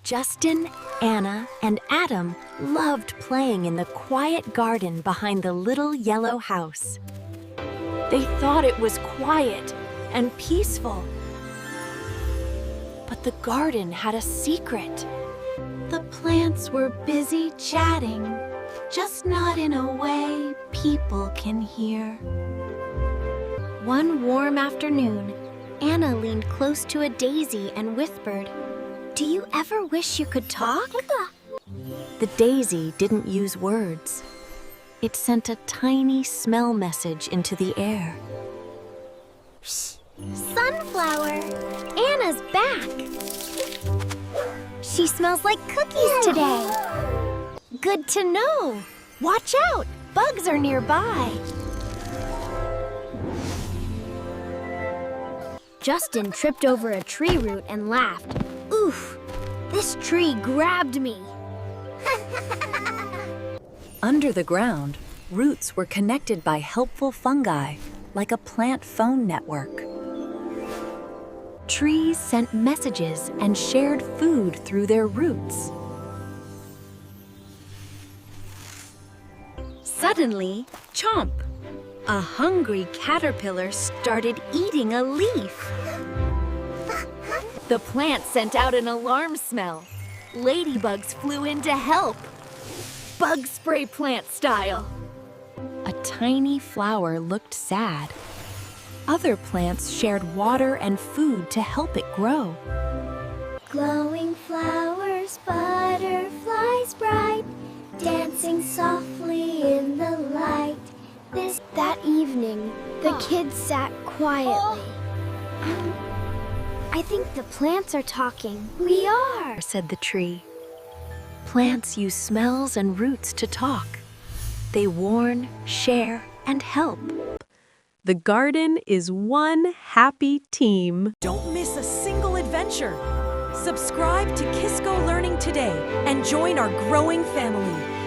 Justin, Anna, and Adam loved playing in the quiet garden behind the little yellow house. They thought it was quiet and peaceful. But the garden had a secret. The plants were busy chatting, just not in a way people can hear. One warm afternoon, Anna leaned close to a daisy and whispered, "Do you ever wish you could talk?" The daisy didn't use words. It sent a tiny smell message into the air. Sunflower! Anna's back! She smells like cookies today. Good to know. Watch out! Bugs are nearby. Justin tripped over a tree root and laughed. Oof! This tree grabbed me. Under the ground, roots were connected by helpful fungi, like a plant phone network. Trees sent messages and shared food through their roots. Suddenly, chomp! A hungry caterpillar started eating a leaf. The plant sent out an alarm smell. Ladybugs flew in to help. Bug spray plant style. A tiny flower looked sad. Other plants shared water and food to help it grow. Glowing flowers, butterflies bright, dancing softly in the light. That evening, the kids sat quietly. I think the plants are talking. We are, said the tree. Plants use smells and roots to talk. They warn, share, and help. The garden is one happy team. Don't miss a single adventure. Subscribe to Kisco Learning today and join our growing family.